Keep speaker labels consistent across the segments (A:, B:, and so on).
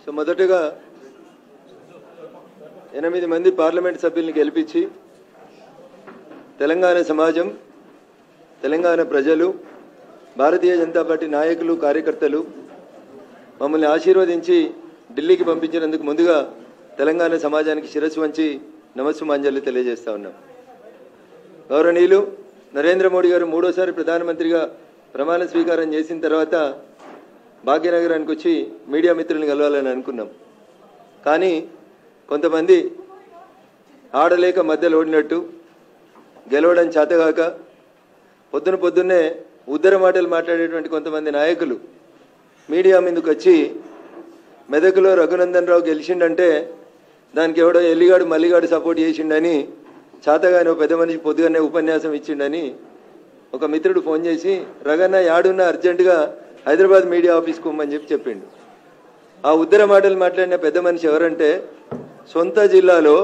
A: So మొదటగా 8 మంది parliament సభ్యుల్ని గెలిపించి తెలంగాణ సమాజం, తెలంగాణ ప్రజలు, భారతీయ జనతా పార్టీ నాయకులు, కార్యకర్తలు మమ్మల్ని ఆశీర్వదించి ఢిల్లీకి పంపించినందుకు ముందుగా తెలంగాణ సమాజానికి శిరస్సు వంచి నమస్సుమాంజలి తెలియజేస్తా ఉన్నాం. గౌరవనీయులు నరేంద్ర మోడీ గారు మూడోసారి ప్రధానమంత్రిగా ప్రమాణ స్వీకారం చేసిన తర్వాత భాగ్యనగరానికి వచ్చి మీడియా మిత్రులను కలవాలని అనుకున్నాం. కానీ కొంతమంది ఆడలేక మధ్యలో ఓడినట్టు, గెలవడం చేతగాక పొద్దున్నే ఉద్దర మాటలు మాట్లాడేటువంటి కొంతమంది నాయకులు మీడియా మీదకి వచ్చి మెదకులో రఘునందన్ రావు గెలిచిండంటే దానికి ఎవడో ఎల్లిగాడు మల్లిగాడు సపోర్ట్ చేసిండని, చేతగాని పెద్ద మనిషి పొద్దుగానే ఉపన్యాసం ఇచ్చిండని ఒక మిత్రుడు ఫోన్ చేసి రగన్న యాడున్న అర్జెంటుగా హైదరాబాద్ మీడియా ఆఫీస్కి పోమని చెప్పిండు. ఆ ఉద్దర మాటలు మాట్లాడిన పెద్ద మనిషి ఎవరంటే సొంత జిల్లాలో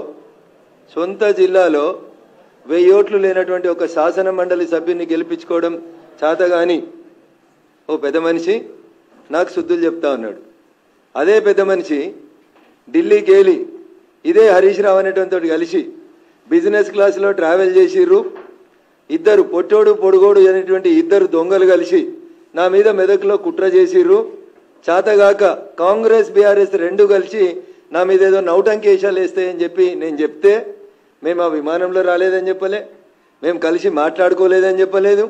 A: 1000 ఓట్లు లేనటువంటి ఒక శాసన మండలి సభ్యుని గెలిపించుకోవడం చేతగాని ఓ పెద్ద మనిషి నాకు శుద్ధులు చెప్తా ఉన్నాడు. అదే పెద్ద మనిషి ఢిల్లీకి వెళ్ళి ఇదే హరీష్ రావు అనేటువంటి కలిసి బిజినెస్ క్లాస్లో ట్రావెల్ చేసిర్రు. ఇద్దరు పొట్టోడు పొడుగోడు అనేటువంటి ఇద్దరు దొంగలు కలిసి నా మీద మెదక్లో కుట్ర చేసిర్రు. చేతగాక కాంగ్రెస్ బీఆర్ఎస్ రెండు కలిసి నా మీద ఏదో నౌటంకేశాలు వేస్తాయని చెప్పి నేను చెప్తే మేము ఆ విమానంలో రాలేదని చెప్పలే, మేము కలిసి మాట్లాడుకోలేదని చెప్పలేదు,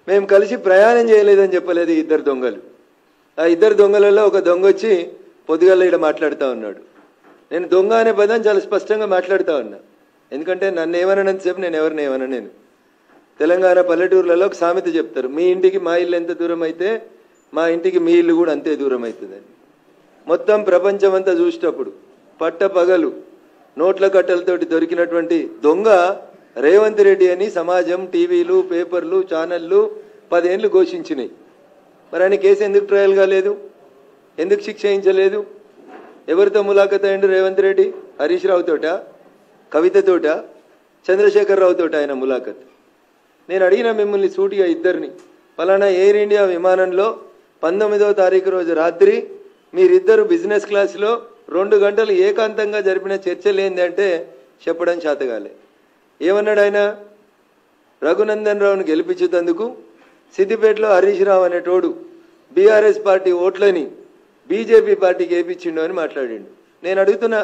A: మేము కలిసి ప్రయాణం చేయలేదని చెప్పలేదు ఇద్దరు దొంగలు. ఆ ఇద్దరు దొంగలలో ఒక దొంగ వచ్చి పొద్దుగాల ఇక్కడ మాట్లాడుతూ ఉన్నాడు. నేను దొంగ అనే పదం చాలా స్పష్టంగా మాట్లాడుతూ ఉన్నా. ఎందుకంటే నన్ను ఏమనంతసేపు నేను ఎవరిని ఏమన్నా. నేను తెలంగాణ పల్లెటూర్లలో ఒక సామెత చెప్తారు, మీ ఇంటికి మా ఇల్లు ఎంత దూరం అయితే మా ఇంటికి మీ ఇల్లు కూడా అంతే దూరం అవుతుందని. మొత్తం ప్రపంచం అంతా చూసేటప్పుడు పట్టపగలు నోట్ల కట్టలతోటి దొరికినటువంటి దొంగ రేవంత్ రెడ్డి అని సమాజం, టీవీలు, పేపర్లు, ఛానళ్ళు 10 ఏళ్ళు ఘోషించినాయి. మరి ఆయన కేసు ఎందుకు ట్రయల్ కాలేదు? ఎందుకు శిక్ష వేయించలేదు? ఎవరితో ములాఖత్ అయ్యిండు రేవంత్ రెడ్డి? హరీష్ రావుతోట, కవితతోట, చంద్రశేఖర్ రావుతోట ఆయన ములాఖత్. నేను అడిగిన మిమ్మల్ని సూటిగా ఇద్దరిని, ఫలానా ఎయిర్ ఇండియా విమానంలో 19వ తారీఖు రోజు రాత్రి మీరిద్దరు బిజినెస్ క్లాస్లో 2 గంటలు ఏకాంతంగా జరిపిన చర్చలు ఏంటంటే చెప్పడం చేతగాలే. ఏమన్నాడు ఆయన? రఘునందన్ రావును గెలిపించేందుకు సిద్దిపేటలో హరీష్ రావు అనేటోడు బీఆర్ఎస్ పార్టీ ఓట్లని బీజేపీ పార్టీకి వేయించిండు అని మాట్లాడిండు. నేను అడుగుతున్నా,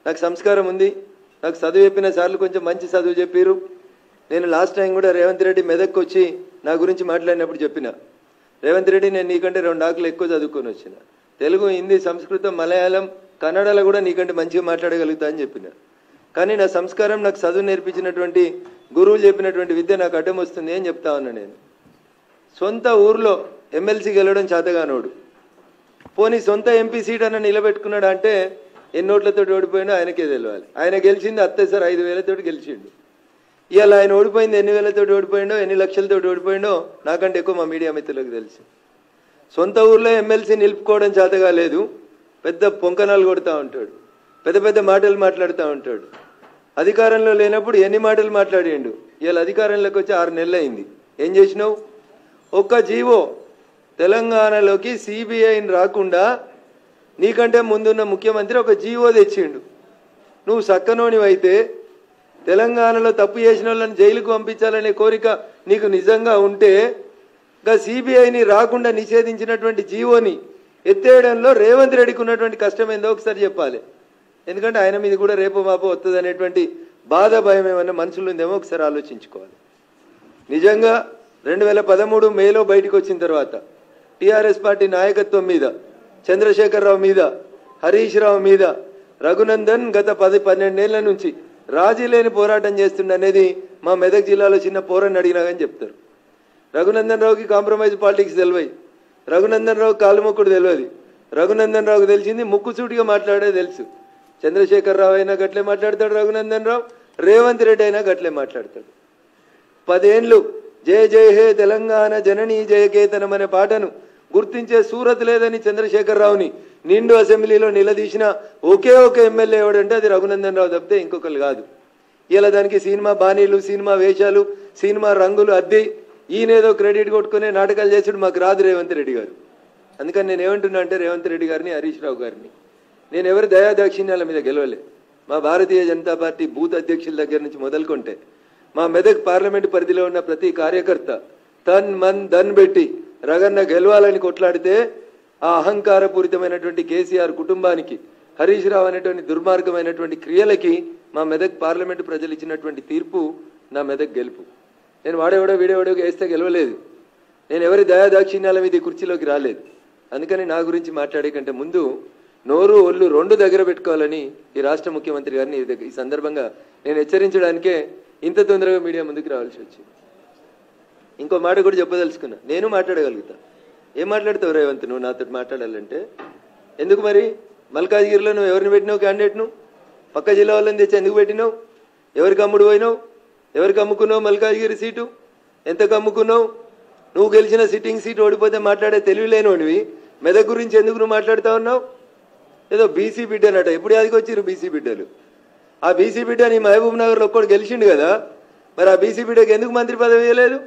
A: నాకు సంస్కారం ఉంది, నాకు చదువు చెప్పిన సార్లు కొంచెం మంచి చదువు చెప్పారు. నేను లాస్ట్ టైం కూడా రేవంత్ రెడ్డి మెదక్కి వచ్చి నా గురించి మాట్లాడినప్పుడు చెప్పిన, రేవంత్ రెడ్డి నేను నీకంటే 2 ఆకులు ఎక్కువ చదువుకొని వచ్చిన, తెలుగు, హిందీ, సంస్కృతం, మలయాళం, కన్నడలో కూడా నీకంటే మంచిగా మాట్లాడగలుగుతా అని చెప్పిన. కానీ నా సంస్కారం, నాకు చదువు నేర్పించినటువంటి గురువులు చెప్పినటువంటి విద్య నాకు అడ్డం వస్తుంది అని చెప్తా ఉన్నా. నేను సొంత ఊర్లో ఎమ్మెల్సీ గెలవడం చేతగానోడు, పోనీ సొంత ఎంపీ సీట్ అన్న నిలబెట్టుకున్నాడు అంటే ఎన్ని ఓట్లతో ఓడిపోయిండో ఆయనకే తెలియాలి. ఆయన గెలిచింది అత్తేసారి 5,000 గెలిచిండు. ఇవాళ ఆయన ఓడిపోయింది ఎన్ని వేలతో ఓడిపోయిండో, ఎన్ని లక్షలతో ఓడిపోయిండో నాకంటే ఎక్కువ మా మీడియా మిత్రులకు తెలుసు. సొంత ఊర్లో ఎమ్మెల్సీ నిలుపుకోవడం చేతగా లేదు, పెద్ద పొంకనాలు కొడుతూ ఉంటాడు, పెద్ద మాటలు మాట్లాడుతూ ఉంటాడు. అధికారంలో లేనప్పుడు ఎన్ని మాటలు మాట్లాడిండు. ఇవాళ అధికారంలోకి వచ్చి 6 నెలలు అయింది. ఏం చేసినావు? ఒక్క జీవో తెలంగాణలోకి సిబిఐని రాకుండా నీకంటే ముందున్న ముఖ్యమంత్రి ఒక జీవో తెచ్చిండు. నువ్వు సక్కనోనివైతే తెలంగాణలో తప్పు చేసిన వాళ్ళని జైలుకు పంపించాలనే కోరిక నీకు నిజంగా ఉంటే సిబిఐని రాకుండా నిషేధించినటువంటి జీవోని ఎత్తేయడంలో రేవంత్ రెడ్డికి ఉన్నటువంటి కష్టం ఏందో ఒకసారి చెప్పాలి. ఎందుకంటే ఆయన మీద కూడా రేపు మాపో వస్తుంది అనేటువంటి బాధ, భయం ఏమన్నా మనసులో ఉందేమో ఒకసారి ఆలోచించుకోవాలి. నిజంగా 2013 మేలో బయటకు వచ్చిన తర్వాత టీఆర్ఎస్ పార్టీ నాయకత్వం మీద, చంద్రశేఖర్ రావు మీద, హరీష్ రావు మీద రఘునందన్ గత 10-12 ఏళ్ల నుంచి రాజీ లేని పోరాటం చేస్తుండనేది మా మెదక్ జిల్లాలో చిన్న పోరాన్ని అడిగినా కానీ చెప్తారు. రఘునందన్ రావుకి కాంప్రమైజ్ పాలిటిక్స్ తెలివై, రఘునందన్ రావు కాలుమొక్కుడు తెలియదు. రఘునందన్ రావుకి తెలిసింది ముక్కుసూటిగా మాట్లాడేది తెలుసు. చంద్రశేఖర్ రావు అయినా గట్లే మాట్లాడతాడు, రఘునందన్ రావు, రేవంత్ రెడ్డి అయినా గట్లే మాట్లాడతాడు. 10 ఏళ్ళు జయ జయ హే తెలంగాణ జననీ జయకేతనం అనే పాటను గుర్తించే సూరత్ లేదని చంద్రశేఖర్ రావుని నిండు అసెంబ్లీలో నిలదీసిన ఒకే ఒక ఎమ్మెల్యే ఎవడంటే అది రఘునందన్ రావు తప్పితే ఇంకొకరు కాదు. ఇలా దానికి సినిమా బాణీలు, సినిమా వేషాలు, సినిమా రంగులు అద్ది ఈయనేదో క్రెడిట్ కొట్టుకునే నాటకాలు చేసాడు మాకు రాదు రేవంత్ రెడ్డి గారు. అందుకని నేను ఏమంటున్నా అంటే రేవంత్ రెడ్డి గారిని, హరీష్ రావు గారిని, నేను ఎవరి దయాదాక్షిణ్యాల మీద గెలవలే. మా భారతీయ జనతా పార్టీ బూత్ అధ్యక్షుల దగ్గర నుంచి మొదలుకుంటే మా మెదక్ పార్లమెంటు పరిధిలో ఉన్న ప్రతి కార్యకర్త తన్ మన్ ధన్ పెట్టి రగన్న గెలవాలని కొట్లాడితే ఆ అహంకారపూరితమైనటువంటి కేసీఆర్ కుటుంబానికి, హరీష్ రావు అనేటువంటి దుర్మార్గమైనటువంటి క్రియలకి మా మెదక్ పార్లమెంటు ప్రజలు ఇచ్చినటువంటి తీర్పు నా మెదక్ గెలుపు. నేను వాడేవాడో వీడేవాడో వేస్తే గెలవలేదు. నేను ఎవరి దయాదాక్షిణ్యాల మీద ఈ కుర్చీలోకి రాలేదు. అందుకని నా గురించి మాట్లాడే కంటే ముందు నోరు ఒళ్ళు రెండు దగ్గర పెట్టుకోవాలని ఈ రాష్ట్ర ముఖ్యమంత్రి గారిని ఈ సందర్భంగా నేను హెచ్చరించడానికే ఇంత తొందరగా మీడియా ముందుకు రావాల్సి వచ్చింది. ఇంకో మాట కూడా చెప్పదలుచుకున్నా, నేను మాట్లాడగలుగుతా. ఏం మాట్లాడతావు రేవంత్ నువ్వు నాతో మాట్లాడాలంటే? ఎందుకు మరి మల్కాజ్గిరిలో నువ్వు ఎవరిని పెట్టినావు క్యాండిడేట్ను? పక్క జిల్లా వాళ్ళని తెచ్చి ఎందుకు పెట్టినావు? ఎవరికి అమ్ముడు పోయినావు? ఎవరికి అమ్ముకున్నావు మల్కాజ్గిరి సీటు? ఎంతకు అమ్ముకున్నావు? నువ్వు గెలిచిన సిట్టింగ్ సీట్ ఓడిపోతే మాట్లాడే తెలివిలేనివి మెదక్ గురించి ఎందుకు నువ్వు మాట్లాడుతూ ఉన్నావు? ఏదో బీసీ బిడ్డనట, ఎప్పుడు యాదికి వచ్చిర్రు బీసీ బిడ్డలు? ఆ బీసీ బిడ్డ నీ మహబూబ్ నగర్లో ఒక్కడు గెలిచిండు కదా, మరి ఆ బీసీ బిడ్డకి ఎందుకు మంత్రి పదవి ఇవ్వలేదు?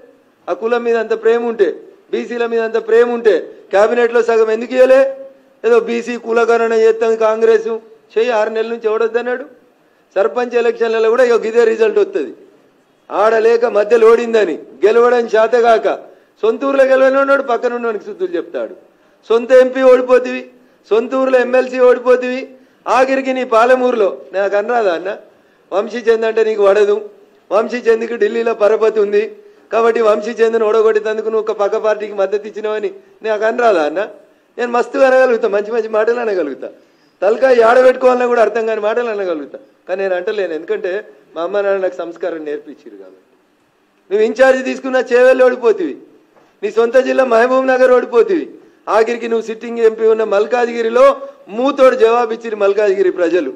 A: ఆ కులం మీద అంత ప్రేమ ఉంటే, బీసీల మీద అంత ప్రేమ ఉంటే క్యాబినెట్లో సగం ఎందుకు ఇవ్వలే? ఏదో బీసీ కులగణన చేస్తాం కాంగ్రెస్ చెయ్యి, 6 నెలల నుంచి ఎవడొద్దన్నాడు? సర్పంచ్ ఎలక్షన్లలో కూడా ఇదే రిజల్ట్ వస్తుంది. ఆడలేక మధ్యలో ఓడిందని గెలవడం చేతగాక సొంతూరులో గెలవనున్నాడు, పక్కన ఉన్నవానికి శుద్ధులు చెప్తాడు. సొంత ఎంపీ ఓడిపోతివి, సొంత ఊరులో ఎమ్మెల్సీ ఓడిపోతివి, ఆఖరికి నీ పాలమూరులో నాకు అనరాదా అన్న? వంశీ చంద్ అంటే నీకు పడదు, వంశీ చంద్కి ఢిల్లీలో పరపతి ఉంది కాబట్టి వంశీ చంద్ను ఓడగొట్టేందుకు నువ్వు ఒక పక్క పార్టీకి మద్దతు ఇచ్చినావని నాకు అనరాదా అన్న? నేను మస్తుగా అనగలుగుతా, మంచి మంచి మాటలు అనగలుగుతా, తలకాయ ఆడబెట్టుకోవాలన్నా కూడా అర్థం కాని మాటలు అనగలుగుతా. కానీ నేను అంటలేను, ఎందుకంటే మా అమ్మ నాన్న నాకు సంస్కారం నేర్పించారు కాబట్టి. నువ్వు ఇన్ఛార్జి తీసుకున్న చేవెళ్ళు ఓడిపోతివి, నీ సొంత జిల్లా మహబూబ్ నగర్ ఓడిపోతివి, ఆఖరికి నువ్వు సిట్టింగ్ ఎంపీ ఉన్న మల్కాజ్గిరిలో మూతోడు జవాబు ఇచ్చిరు మల్కాజ్గిరి ప్రజలు.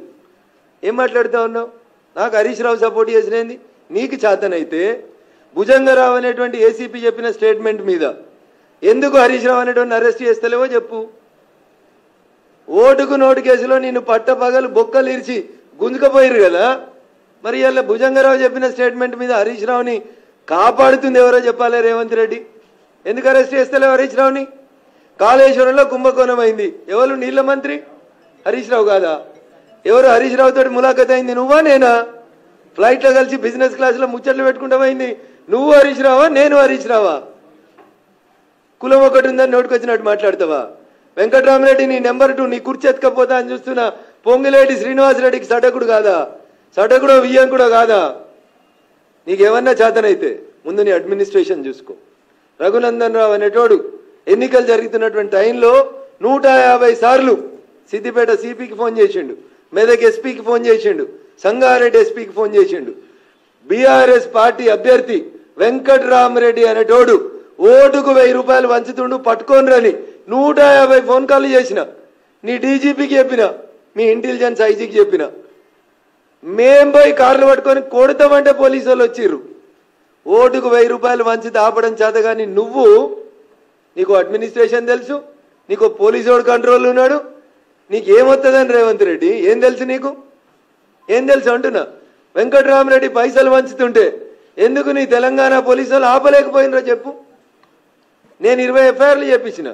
A: ఏం మాట్లాడుతూ ఉన్నావు? నాకు హరీష్ రావు సపోర్ట్ చేసినది నీకు చేతనైతే భుజంగరావు అనేటువంటి ఏసీపీ చెప్పిన స్టేట్మెంట్ మీద ఎందుకు హరీష్ రావు అనేటువంటి అరెస్ట్ చేస్తలేవో చెప్పు. ఓటుకు నోటు కేసులో నిన్ను పట్టపగలు బొక్కలు ఇరిచి గుంజుకపోయారు కదా, మరి ఇలా భుజంగరావు చెప్పిన స్టేట్మెంట్ మీద హరీష్ రావుని కాపాడుతుంది ఎవరో చెప్పాలి రేవంత్ రెడ్డి. ఎందుకు అరెస్ట్ చేస్తలేవు హరీష్ రావుని? కాళేశ్వరంలో కుంభకోణం అయింది, ఎవరు? నీళ్ల మంత్రి హరీష్ రావు కాదా? ఎవరు హరీష్ రావు తోటి ములాఖత్ అయింది? నువ్వా నేనా? ఫ్లైట్లో కలిసి బిజినెస్ క్లాస్లో ముచ్చట్లు పెట్టుకుంటామైంది నువ్వు హరీష్ రావా నేను హరీష్ రావా? కులం ఒకటి ఉందని నోటుకొచ్చినట్టు మాట్లాడతావా? వెంకటరామరెడ్డి నీ నెంబర్ 2 నీ కుర్చీ ఎత్తుకపోతా అని చూస్తున్నా పొంగిలేటి శ్రీనివాసరెడ్డికి సటకుడు కాదా? సటకుడో వియ్యంకుడో కాదా? నీకేమన్నా చేతనైతే ముందు నీ అడ్మినిస్ట్రేషన్ చూసుకో. రఘునందన్ రావు అనేటోడు ఎన్నికలు జరుగుతున్నటువంటి టైంలో 150 సార్లు సిద్దిపేట సిపికి ఫోన్ చేసిండు, మెదక్ ఎస్పీకి ఫోన్ చేసిండు, సంగారెడ్డి ఎస్పీకి ఫోన్ చేసిండు. బీఆర్ఎస్ పార్టీ అభ్యర్థి వెంకటరామరెడ్డి అనేటోడు ఓటుకు 1000 రూపాయలు వంచుతుండు పట్టుకోనరని 150 ఫోన్ కాల్ చేసిన, నీ డీజీపీకి చెప్పిన, మీ ఇంటెలిజెన్స్ ఐజీకి చెప్పిన. మేం పోయి కార్లు పట్టుకొని కొడతామంటే పోలీసు వాళ్ళు వచ్చిర్రు. ఓటుకు 1000 రూపాయలు వంచితే ఆపడం చేత కానీ నువ్వు, నీకు అడ్మినిస్ట్రేషన్ తెలుసు, నీకు పోలీసు కంట్రోల్ ఉన్నాడు, నీకేమొస్తుందని రేవంత్ రెడ్డి ఏం తెలుసు? నీకు ఏం తెలుసు అంటున్నా? వెంకటరామరెడ్డి పైసలు వంచుతుంటే ఎందుకు నీ తెలంగాణ పోలీసు వాళ్ళు ఆపలేకపోయినరో చెప్పు. నేను 20 ఎఫ్ఐఆర్లు చెప్పించిన,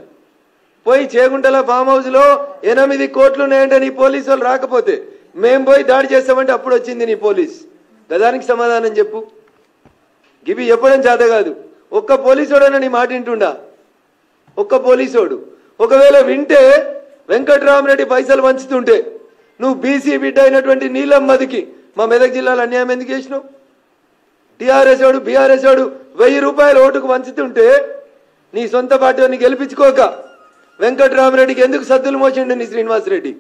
A: పోయి చేగుంటల ఫామ్ హౌస్లో 8 కోట్లు ఉన్నాయంటే నీ పోలీసు వాళ్ళు రాకపోతే మేం పోయి దాడి చేస్తామంటే అప్పుడు వచ్చింది నీ పోలీస్. గదానికి సమాధానం చెప్పు. గివి చెప్పడం చేత కాదు. ఒక్క పోలీసోడైనా నీ మాట వింటుండా? ఒక్క పోలీసోడు ఒకవేళ వింటే వెంకటరామరెడ్డి పైసలు వంచుతుంటే నువ్వు బీసీ బిడ్డ అయినటువంటి నీలమ్మదికి మా మెదక్ జిల్లాలో అన్యాయం ఎందుకు చేసినావు? టీఆర్ఎస్ వాడు బీఆర్ఎస్ వాడు 1000 రూపాయలు ఓటుకు వంచుతుంటే నీ సొంత పార్టీని గెలిపించుకోక వెంకటరామరెడ్డికి ఎందుకు సద్దులు మోసిండు నీ శ్రీనివాసరెడ్డి?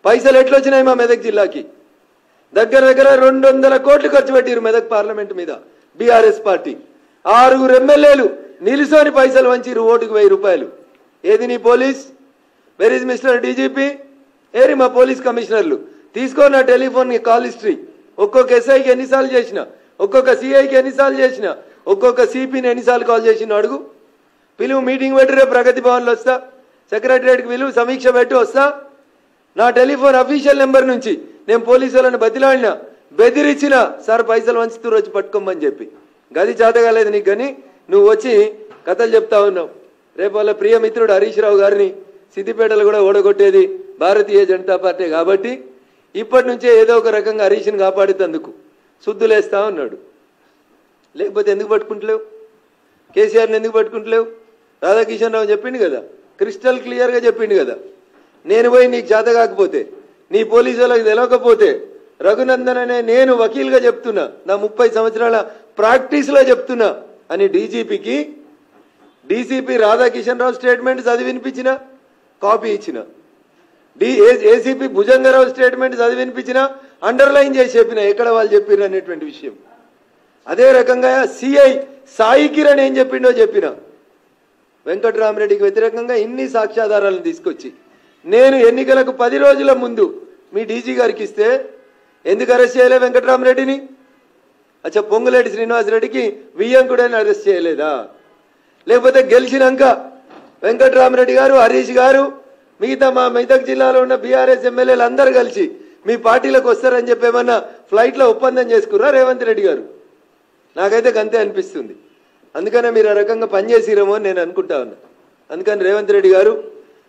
A: పైసలు ఎట్లొచ్చినాయి మా మెదక్ జిల్లాకి? దగ్గర 200 కోట్లు ఖర్చు పెట్టారు మెదక్ పార్లమెంట్ మీద బీఆర్ఎస్ పార్టీ. 6 ఎమ్మెల్యేలు నిలుసోని పైసలు వంచిరు ఓటుకు 1000 రూపాయలు. ఏది నీ police? Where is mister DGP? ఏరి మా పోలీస్ కమిషనర్లు? తీసుకో నా టెలిఫోన్ కాల్ హిస్టరీ. ఒక్కొక్క ఎస్ఐకి ఎన్నిసార్లు చేసిన, ఒక్కొక్క సిఐకి ఎన్నిసార్లు చేసిన, ఒక్కొక్క సిపిని ఎన్నిసార్లు కాల్ చేసిన అడుగు. పిలువు, మీటింగ్ పెట్టి రేపు ప్రగతి భవన్లో వస్తా, సెక్రటరియట్కి పిలువు, సమీక్ష పెట్టి వస్తా. నా టెలిఫోన్ అఫీషియల్ నెంబర్ నుంచి నేను పోలీసు వాళ్ళని బతిలాడినా, బెదిరించిన, సార్ పైసలు వంచుతూ వచ్చి పట్టుకోమని చెప్పి. గది చేతగాలేదు నీకు, కానీ నువ్వు వచ్చి కథలు చెప్తా ఉన్నావు. రేపు వాళ్ళ ప్రియమిత్రుడు హరీష్ రావు గారిని సిద్దిపేటలో కూడా ఓడగొట్టేది భారతీయ జనతా పార్టీ కాబట్టి ఇప్పటి నుంచే ఏదో ఒక రకంగా హరీష్ని కాపాడుతందుకు శుద్ధులేస్తా ఉన్నాడు. లేకపోతే ఎందుకు పట్టుకుంటలేవు? కేసీఆర్ని ఎందుకు పట్టుకుంటలేవు? రాధాకిషన్ రావు చెప్పిండు కదా, క్రిస్టల్ క్లియర్గా చెప్పిండు కదా, నేను పోయి నీకు చేత కాకపోతే, నీ పోలీసు వాళ్ళకి తెలవకపోతే రఘునందన్ అనే నేను వకీల్గా చెప్తున్నా, నా 30 సంవత్సరాల ప్రాక్టీస్లో చెప్తున్నా అని డీజీపీకి డీసీపీ రాధాకిషన్ రావు స్టేట్మెంట్ చదివి వినిపించిన, కాపీ ఇచ్చిన, ఏసీపీ భుజంగరావు స్టేట్మెంట్ చదివి వినిపించిన, అండర్లైన్ చేసి చెప్పిన ఎక్కడ వాళ్ళు చెప్పిన అనేటువంటి విషయం. అదే రకంగా సిఐ సాయి కిరణ్ ఏం చెప్పిండో చెప్పిన, వెంకటరామరెడ్డికి వ్యతిరేకంగా ఇన్ని సాక్ష్యాధారాలను తీసుకొచ్చి నేను ఎన్నికలకు 10 రోజుల ముందు మీ డీజీ గారికి ఇస్తే ఎందుకు అరెస్ట్ చేయలే వెంకటరామరెడ్డిని? అచ్చా, పొంగులేటి శ్రీనివాసరెడ్డికి వియ్యంకుడని అరెస్ట్ చేయలేదా? లేకపోతే గెలిచినాక వెంకటరామరెడ్డి గారు, హరీష్ గారు, మిగతా మా మెదక్ జిల్లాలో ఉన్న బీఆర్ఎస్ ఎమ్మెల్యేలు అందరూ కలిసి మీ పార్టీలకు వస్తారని చెప్పి ఏమన్నా ఫ్లైట్లో ఒప్పందం చేసుకురా రేవంత్ రెడ్డి గారు? నాకైతే గంతే అనిపిస్తుంది. అందుకనే మీరు ఆ రకంగా పనిచేసిరేమో అని నేను అనుకుంటా ఉన్నా. అందుకని రేవంత్ రెడ్డి గారు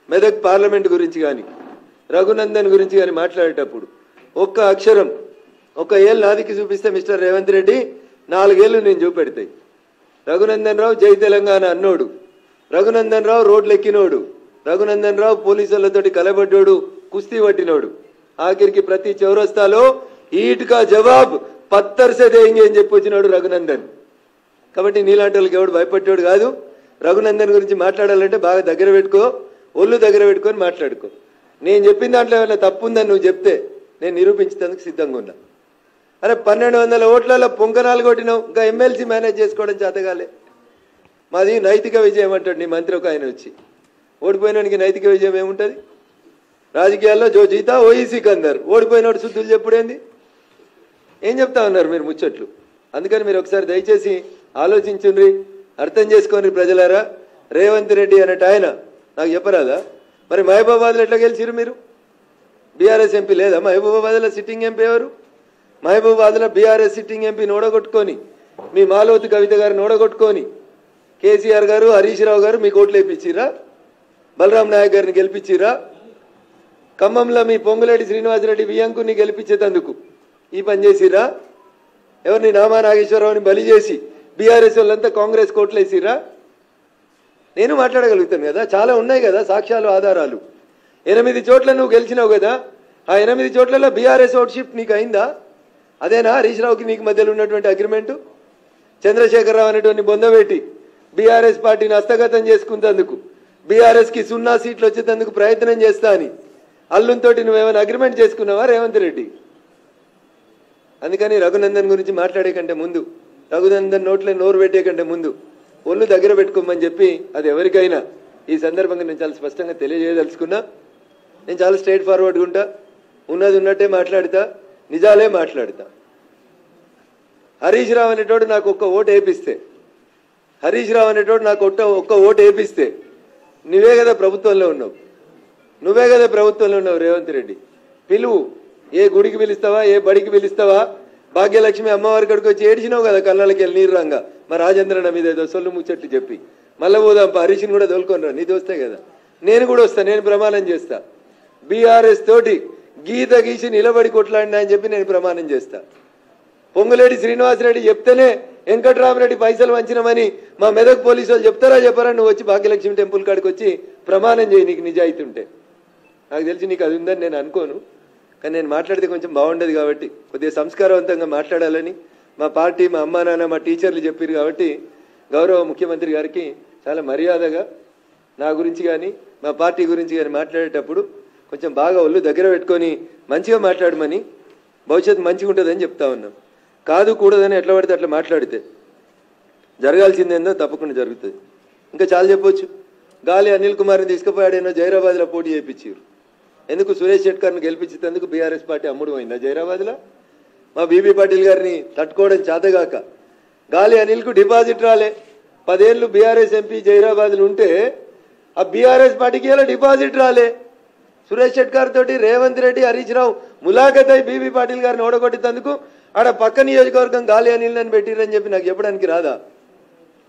A: మెదక్ పార్లమెంట్ గురించి కానీ రఘునందన్ గురించి కానీ మాట్లాడేటప్పుడు ఒక్క అక్షరం, ఒక ఏళ్ళు నాదికి చూపిస్తే మిస్టర్ రేవంత్ రెడ్డి 4 ఏళ్ళు నేను చూపెడతాయి. రఘునందన్ రావు జై తెలంగాణ అన్నోడు, రఘునందన్ రావు రోడ్లు ఎక్కినోడు, రఘునందన్ రావు పోలీసులతోటి కలబడ్డోడు, కుస్తీ పట్టినోడు, ఆఖరికి ప్రతి చౌరస్తాలో ఈట్కా జవాబ్ పత్తర్ సే దేంగే అని చెప్పి వచ్చినాడు రఘునందన్. కాబట్టి నీలాంటి వాళ్ళకి ఎవడు భయపడ్డాడు కాదు. రఘునందన్ గురించి మాట్లాడాలంటే బాగా దగ్గర పెట్టుకో, ఒళ్ళు దగ్గర పెట్టుకొని మాట్లాడుకో. నేను చెప్పిన దాంట్లో ఏమైనా తప్పు ఉందని నువ్వు చెప్తే నేను నిరూపించేందుకు సిద్ధంగా ఉన్నా. అరే 1200 ఓట్లలో పొంకనాలు కొట్టినావు, ఇంకా ఎమ్మెల్సీ మేనేజ్ చేసుకోవడం చేతగాలే. మాది నైతిక విజయం అంటాడు నీ మంత్రి ఒక ఆయన వచ్చి. ఓడిపోయినానికి నైతిక విజయం ఏముంటుంది? రాజకీయాల్లో జో జీతా ఓయి సికందర్, ఓడిపోయినోడు శుద్ధులు చెప్పుడేంది? ఏం చెప్తా ఉన్నారు మీరు ముచ్చట్లు? అందుకని మీరు ఒకసారి దయచేసి ఆలోచించుండ్రి, అర్థం చేసుకోండి ప్రజలారా. రేవంత్ రెడ్డి అనేట ఆయన నాకు చెప్పరాదా? మరి మహబూబాబాద్లో ఎట్లా గెలిచిరు మీరు? బీఆర్ఎస్ ఎంపీ లేదా మహబూబాబాద్లో? సిట్టింగ్ ఎంపీ ఎవరు? మహబూబాబాద్లో బీఆర్ఎస్ సిట్టింగ్ ఎంపీని ఓడగొట్టుకొని, మీ మాలోతి కవిత గారిని ఓడగొట్టుకొని కేసీఆర్ గారు, హరీష్ రావు గారు మీకు ఓట్లు వేయించిరా? బలరాం నాయక్ గారిని గెలిపించిరా? ఖమ్మంలో మీ పొంగులేటి శ్రీనివాసరెడ్డి వియ్యంకుని గెలిపించేందుకు ఈ పని చేసిరా? ఎవరిని నామా నాగేశ్వరరావుని బలి చేసి బీఆర్ఎస్ వాళ్ళంతా కాంగ్రెస్ కోట్లు వేసిరా? నేను మాట్లాడగలుగుతాను కదా, చాలా ఉన్నాయి కదా సాక్ష్యాలు, ఆధారాలు. 8 చోట్ల నువ్వు గెలిచినావు కదా, ఆ 8 చోట్లలో బీఆర్ఎస్ ఓట్ షిఫ్ట్ నీకు అయిందా? అదేనా హరీష్ రావుకి నీకు మధ్యలో ఉన్నటువంటి అగ్రిమెంటు? చంద్రశేఖరరావు అనేటువంటి బొందబెట్టి బీఆర్ఎస్ పార్టీని హస్తగతం చేసుకున్నందుకు, బీఆర్ఎస్కి 0 సీట్లు వచ్చేందుకు ప్రయత్నం చేస్తా అని అల్లుంతోటి నువ్వేమైనా అగ్రిమెంట్ చేసుకున్నావా రేవంత్ రెడ్డి? అందుకని రఘునందన్ గురించి మాట్లాడే కంటే ముందు, రఘునందన్ నోట్లో నోరు పెట్టే కంటే ముందు ఒళ్ళు దగ్గర పెట్టుకోమని చెప్పి అది ఎవరికైనా ఈ సందర్భంగా నేను చాలా స్పష్టంగా తెలియజేయదలుచుకున్నా. నేను చాలా స్ట్రైట్ ఫార్వర్డ్గా ఉంటా, ఉన్నది ఉన్నట్టే మాట్లాడతా, నిజాలే మాట్లాడతా. హరీష్ రావు అనేటోడు నాకు ఒక్క ఓటు వేపిస్తే, హరీష్ రావు అనేటోడు నాకు ఒక్క ఓటు వేపిస్తే నువ్వే కదా ప్రభుత్వంలో ఉన్నావు, నువ్వే కదా ప్రభుత్వంలో ఉన్నావు రేవంత్ రెడ్డి. పిలువు, ఏ గుడికి పిలుస్తావా, ఏ బడికి పిలుస్తావా? భాగ్యలక్ష్మి అమ్మవారి కాడికి వచ్చి ఏడిచినావు కదా కళ్ళకి వెళ్ళి నీరు రంగా, మా రాజేంద్రన్న మీద ఏదో సొల్లు ముచ్చట్లు చెప్పి. మళ్ళీ పోదాం హరీష్ని కూడా తోలుకొనిరా, నీ దోస్తే కదా. నేను కూడా వస్తా, నేను ప్రమాణం చేస్తా, బీఆర్ఎస్ తోటి గీత గీసి నిలబడి కొట్లాడినా అని చెప్పి నేను ప్రమాణం చేస్తా. పొంగులేటి శ్రీనివాసరెడ్డి చెప్తేనే వెంకటరామరెడ్డి పైసలు వంచినమని మా మెదక్ పోలీసు వాళ్ళు చెప్తారా చెప్పారా? నువ్వు వచ్చి భాగ్యలక్ష్మి టెంపుల్ కాడికి వచ్చి ప్రమాణం చేయి, నీకు నిజాయితీ ఉంటే. నాకు తెలిసి నీకు అది ఉందని నేను అనుకోను, కానీ నేను మాట్లాడితే కొంచెం బాగుండదు కాబట్టి కొద్దిగా సంస్కారవంతంగా మాట్లాడాలని మా పార్టీ, మా అమ్మా నాన్న, మా టీచర్లు చెప్పారు కాబట్టి గౌరవ ముఖ్యమంత్రి గారికి చాలా మర్యాదగా నా గురించి కానీ మా పార్టీ గురించి కానీ మాట్లాడేటప్పుడు కొంచెం బాగా ఒళ్ళు దగ్గర పెట్టుకొని మంచిగా మాట్లాడమని, భవిష్యత్తు మంచిగా ఉంటుందని చెప్తా ఉన్నాం. కాదు కూడదని ఎట్లా పడితే అట్లా మాట్లాడితే జరగాల్సిందేందో తప్పకుండా జరుగుతుంది. ఇంకా చాలా చెప్పొచ్చు. గాలి అనిల్ కుమార్ని తీసుకుపోయాడేనో జైరాబాద్లో పోటీ చేయించారు. ఎందుకు? సురేష్ షెట్కర్ని గెలిపించేందుకు బీఆర్ఎస్ పార్టీ అమ్ముడు పోయిందా జైరాబాద్లో? మా బీబీ పాటిల్ గారిని తట్టుకోవడం చేతగాక గాలి అనిల్కు డిపాజిట్ రాలే. 10 ఏళ్ళు బీఆర్ఎస్ ఎంపీ జైరాబాద్లో ఉంటే ఆ బీఆర్ఎస్ పార్టీకి ఇలా డిపాజిట్ రాలే. సురేష్ షెట్కర్ తోటి రేవంత్ రెడ్డి, హరీష్ రావు ములాఖత్ అయి బీబీ పాటిల్ గారిని ఓడగొట్టేందుకు ఆడ పక్క నియోజకవర్గం గాలి అనిల్ని పెట్టిరని చెప్పి నాకు చెప్పడానికి రాదా?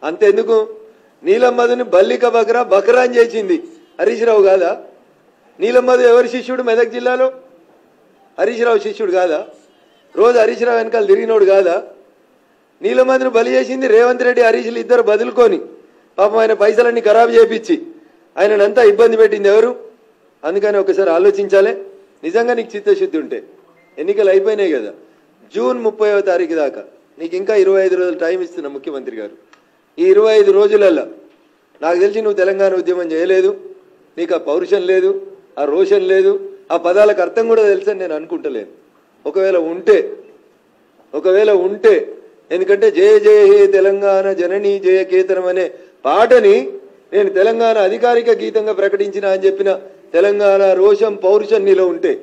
A: అంతెందుకు, నీలం మధుని బల్లిక బక్రా అని చేసింది హరీష్ రావు కాదా? నీలం మధు ఎవరి శిష్యుడు మెదక్ జిల్లాలో? హరీష్ రావు శిష్యుడు కాదా? రోజు హరీష్ రావు వెనకాల తిరిగినోడు కాదా? నీలం మధును బలి చేసింది రేవంత్ రెడ్డి, హరీష్లు ఇద్దరు బదులుకొని పాపం ఆయన పైసలన్నీ ఖరాబు చేపించి ఆయనంతా ఇబ్బంది పెట్టింది ఎవరు? అందుకని ఒకసారి ఆలోచించాలి. నిజంగా నీకు చిత్తశుద్ధి ఉంటే ఎన్నికలు అయిపోయినాయి కదా, జూన్ 30వ తారీఖు దాకా నీకు ఇంకా 25 రోజులు టైం ఇస్తున్న ముఖ్యమంత్రి గారు. ఈ 25 రోజులల్లో నాకు తెలిసి నువ్వు తెలంగాణ ఉద్యమం చేయలేదు, నీకు ఆ పౌరుషం లేదు, ఆ రోషన్ లేదు, ఆ పదాలకు అర్థం కూడా తెలుసని నేను అనుకుంటలేను. ఒకవేళ ఉంటే ఎందుకంటే జయ జయ హే తెలంగాణ జననీ జయ కేతనం అనే పాటని నేను తెలంగాణ అధికారిక గీతంగా ప్రకటించిన అని చెప్పిన తెలంగాణ రోషం పౌరుషం నీలో ఉంటే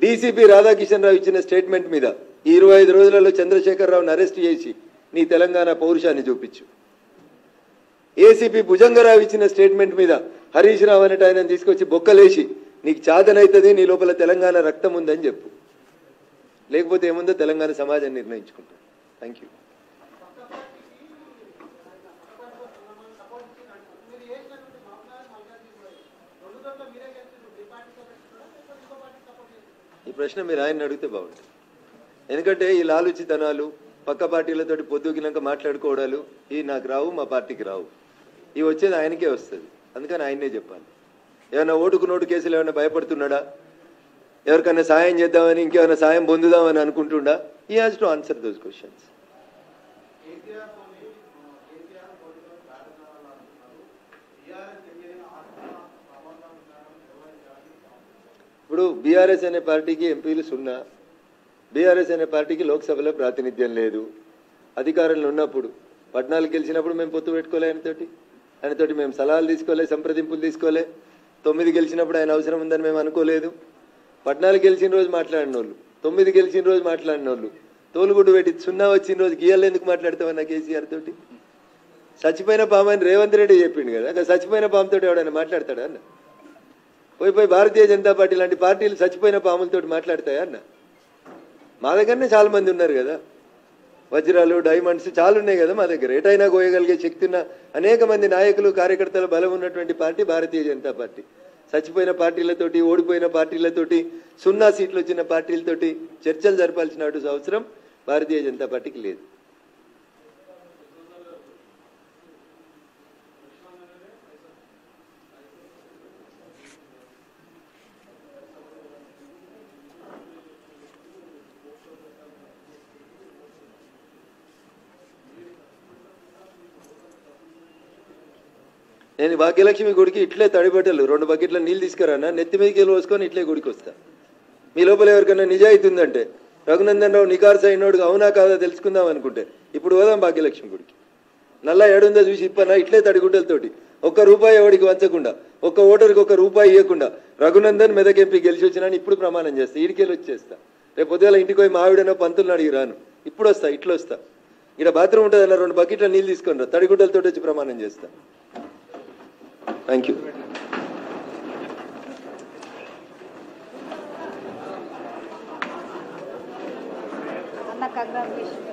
A: డీసీపీ రాధాకిషన్ రావు ఇచ్చిన స్టేట్మెంట్ మీద ఈ 25 రోజులలో చంద్రశేఖరరావుని అరెస్ట్ చేసి నీ తెలంగాణ పౌరుషాన్ని చూపించు. ఏసీపీ భుజంగరావు ఇచ్చిన స్టేట్మెంట్ మీద హరీష్ రావు అనేట ఆయన తీసుకొచ్చి బొక్కలేసి నీకు చాదనైతుంది, నీ లోపల తెలంగాణ రక్తం ఉందని చెప్పు. లేకపోతే ఏముందో తెలంగాణ సమాజం నిర్ణయించుకుంటాం. Thank you. ఈ ప్రశ్న మీరు ఆయన అడిగితే బాగుంటుంది. ఎందుకంటే ఈ లాలుచితనాలు పక్క పార్టీలతోటి పొద్దుగినాక మాట్లాడుకోవడాలు ఈ నాకు రావు, మా పార్టీకి రావు. ఇవి వచ్చేది ఆయనకే వస్తుంది. అందుకని ఆయనే చెప్పాలి. ఏమైనా ఓటుకు నోటు కేసులు ఏమైనా భయపడుతున్నాడా? ఎవరికైనా సాయం చేద్దామని, ఇంకేమైనా సాయం పొందుదామని అనుకుంటుండా? ఈ has to answer those questions. ఇప్పుడు బీఆర్ఎస్ అనే పార్టీకి ఎంపీలు 0, బీఆర్ఎస్ అనే పార్టీకి లోక్సభలో ప్రాతినిధ్యం లేదు. అధికారంలో ఉన్నప్పుడు 14 గెలిచినప్పుడు మేము పొత్తు పెట్టుకోలే ఆయనతోటి మేము సలహాలు తీసుకోలే, సంప్రదింపులు తీసుకోలే. 9 గెలిచినప్పుడు ఆయన అవసరం ఉందని మేము అనుకోలేదు. 14 గెలిచిన రోజు మాట్లాడిన వాళ్ళు, 9 గెలిచిన రోజు మాట్లాడిన వాళ్ళు తోలుగుడ్డు పెట్టి 0 వచ్చిన రోజు గీయాలు ఎందుకు మాట్లాడతామన్నా కేసీఆర్ తోటి? చచ్చిపోయిన పాము అని రేవంత్ రెడ్డి చెప్పిండు కదా, అక్కడ చచ్చిపోయిన పాముతో ఎవడైనా మాట్లాడతాడా అన్న? పోయి భారతీయ జనతా పార్టీ లాంటి పార్టీలు చచ్చిపోయిన పాములతో మాట్లాడతాయా అన్న? మా దగ్గరనే చాలా మంది ఉన్నారు కదా, వజ్రాలు డైమండ్స్ చాలా ఉన్నాయి కదా మా దగ్గర. ఎటైనా కోయగలిగే శక్తి ఉన్న అనేక మంది నాయకులు కార్యకర్తల బలం ఉన్నటువంటి పార్టీ భారతీయ జనతా పార్టీ. చచ్చిపోయిన పార్టీలతోటి, ఓడిపోయిన పార్టీలతోటి, 0 సీట్లు వచ్చిన పార్టీలతోటి చర్చలు జరపాల్సిన అవసరం భారతీయ జనతా పార్టీకి లేదు. నేను భాగ్యలక్ష్మి గుడికి ఇట్లే తడిబట్టలు 2 బకెట్ల నీళ్ళు తీసుకురానా, నెత్తి మీదకి వెళ్ళి పోసుకొని ఇట్లే గుడికి వస్తా. మీ లోపల ఎవరికైనా నిజాయితీ ఉందంటే, రఘునందన్ రావు నికార్స్ అయినోడు అవునా కాదా తెలుసుకుందాం అనుకుంటే ఇప్పుడు పోదాం భాగ్యలక్ష్మి గుడికి. నల్లా ఏడుందో చూసి ఇప్పనా ఇట్లే తడిగుడ్డలతోటి ₹1 ఎవడికి వంచకుండా, ఒక్క ఓటర్కి ₹1 ఇవ్వకుండా రఘునందన్ మెదక్ ఎంపీ గెలిచి వచ్చినాను ఇప్పుడు ప్రమాణం చేస్తా. ఈడికెళ్ళి వచ్చేస్తా. రేపు పొద్దుగాల ఇంటికి పోయి మావిడనో పంతులను అడిగి రాను. ఇప్పుడు వస్తా, ఇట్లా వస్తా. ఇక్కడ బాత్రూమ్ ఉంటుంది అలా 2 బకెట్ల నీళ్ళు తీసుకొని రా, తడిగుడ్డలతో వచ్చి ప్రమాణం చేస్తా. Thank you.
B: అన్న కంగ్రాచులేషన్.